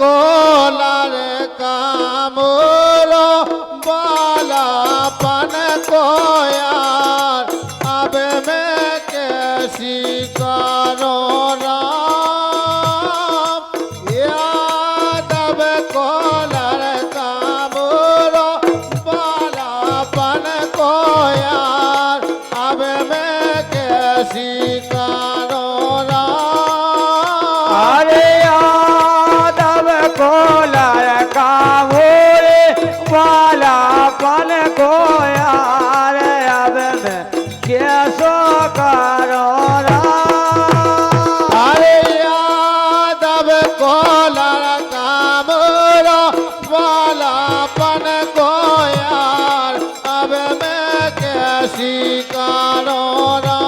कोलार का मोरो बालापन को यार अब मैं कैसी करूं राम यादव कोलार का मोरो बालापन को यार अब मैं कैसी करूं राम अरे यादव कोलार का मोरे बालापन को यार अब मैं कैसो करो राम अरे यादव कोलार का मोरो बालापन को यार अब मैं कैसी करूं राम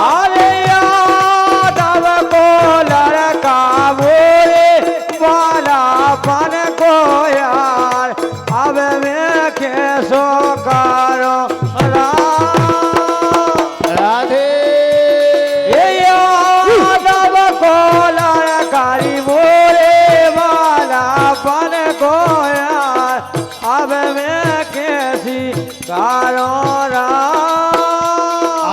अरे यादव कोलार का मोरे बालापन को यार अब मैं कैसो करो राम राधे ये यादव कोलार कारी मोरे बालापन को यार अब मैं कैसी करो राम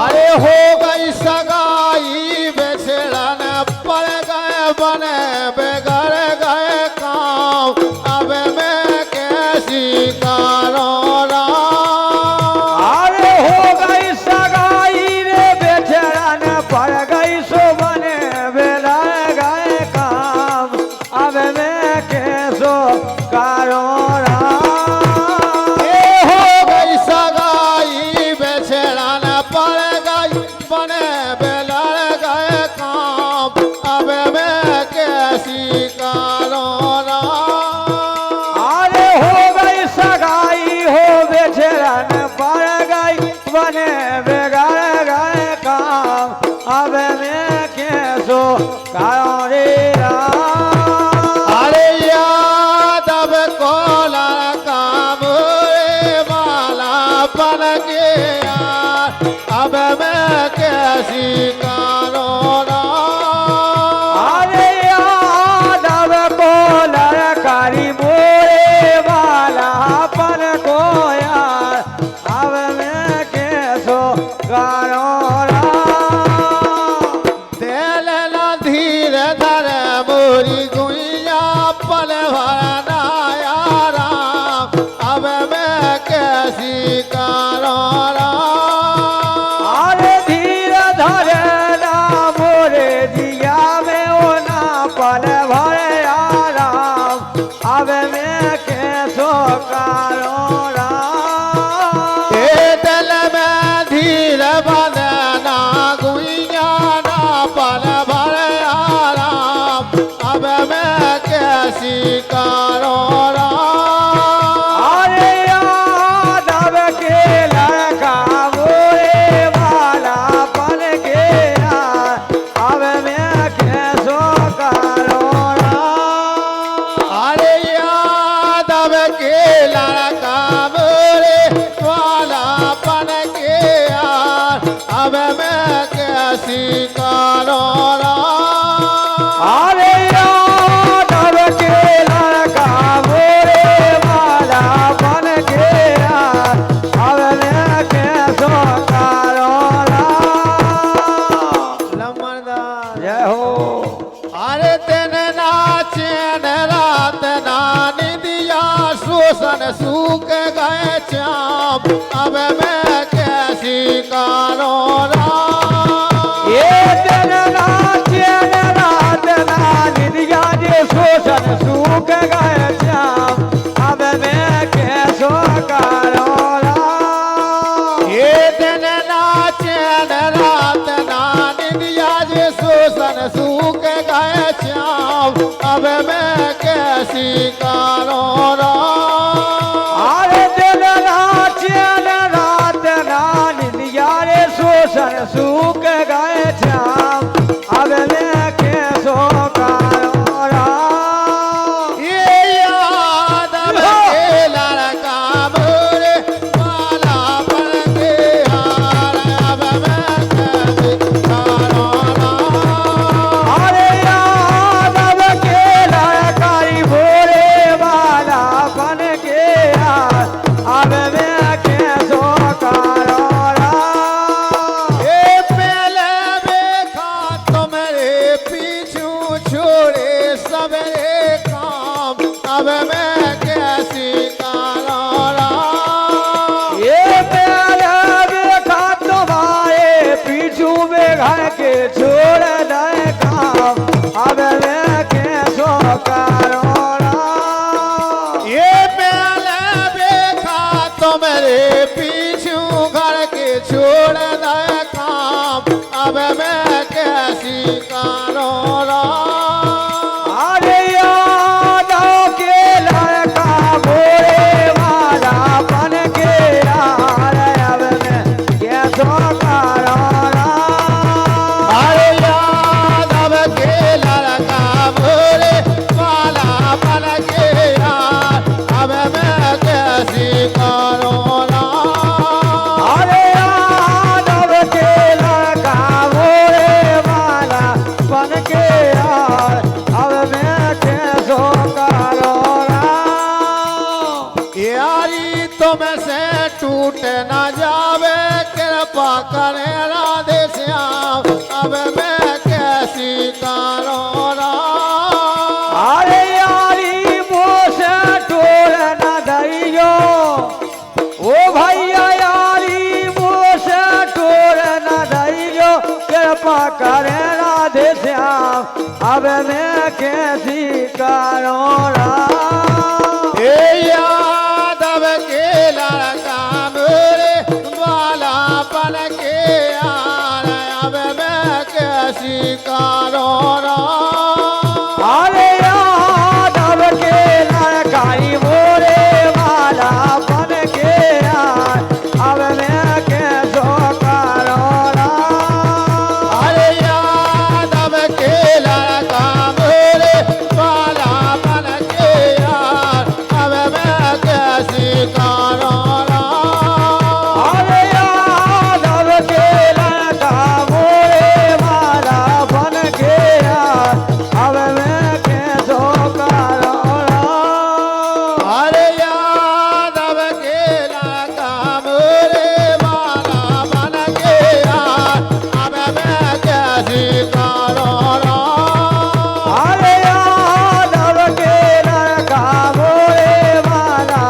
अरे हो गई सगाई बेचड़न पड़ गए बने बेगर गए काम अब मैं कैसी करूं राम अरे हो गई सगाई रे बेचैन पड़ गई सुबने बेला गए काम अब मैं कैसो करो राम ए हो गई सगाई बेचड़न पड़ गई बने बेलड़ गए काम अब मैं कैसी करूं राम अरे हो गई सगाई हो बेचैन पड़ गई बने बेगाड़ गए काम अब मैं कैसो करो रे राम अरे यादव कोलार का मोरे बालापन के यार अब मैं कैसी करूं राम अरे यादव कोलार कारी मोरे बालापन को यार अब मैं कैसो करो राम तेल न धीरे धरे मोरी गुइया पल भरना राम अब मैं कैसी करूं राम अरे धीरे धरे ना मोरे जिया में ओ ना पल भरे आराम अब मैं कैसो करो राम ए दिल में धीर बदना गुइया ना पल भर आराम अब मैं कैसी करूं राम अरे यादव के लड़का मोरे बालापन के यार अब मैं कैसो करो राम अरे यादव के लड़का मोरे वालापन के यार अब मैं कैसी करूं राम अरे यादव के लड़का मोरे बालापन के यार अब मैं कैसो करो राम लमनदार जय हो अरे तेन नाचन रात नानी दिया शोषण सूख गए चाम अब मैं कैसी करूं राम ये दिन नाचन रात नानी दिया जे शोषण सूख गए श्याम अब मैं कैसो करो राम ये दिन नाचन रात नानी दिया जे शोषण सूख गए चाम अब मैं कैसी करूं राम अरे दिन नाचन रात नानी दिया रे शोषण सूख गए श्याम अब मैं कैसो करो राम ये यादव के लड़का मोरे बालापन के हार अब मैं कैसी करूं राम अरे यादव के छोड़े सवेरे काम अब मैं कैसी करूं राम ये मेरा देखा तुम्हारे पीछू में घर के छोड़ दे काम अब मैं कैसो करूं राम ये पहले देखा तो मेरे पीछू घर के छोड़ दे काम अब मैं कैसी करूं राम अरे यादों के लड़का मोरे वाला बन के यार अब मैं कैसो करूं राम अरे यादव के लड़का भोरे वाला बन के यार अब मैं कैसी करूं राम अरे यादव के लड़का मोरे वाला बन के यार अब मैं कैसो करूं राम यारी तुमसे टूट न जावे कृपा करे राधे श्याम अब मैं कैसी करूं राम अरे यारी मोसे टोल न दइयो ओ भैया यारी मोसे टोल न दइयो कृपा करे राधे श्याम अब मैं कैसी करूं राम हे यादव के लड़का मोरे वाला बन के यार अब मैं कैसी करूं राम अरे यादव के लड़काई मोरे वाला बन के यार अब मैं कैसो करूं राम अरे यादव के लड़का मोरे वाला बन के यार अब मैं कैसी करूं राम अरे यादव के लड़का मोरे वाला बन के यार अब मैं कैसो करूं राम अरे यादव के लड़का मोरे वाला बन के यार अब मैं कैसी करूं राम अरे यादव के लड़का मोरे वाला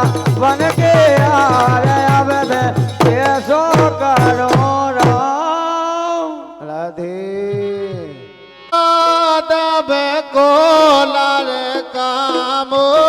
बन के यार अब मैं कैसो करूं राम राधे यादव को लड़का मोरे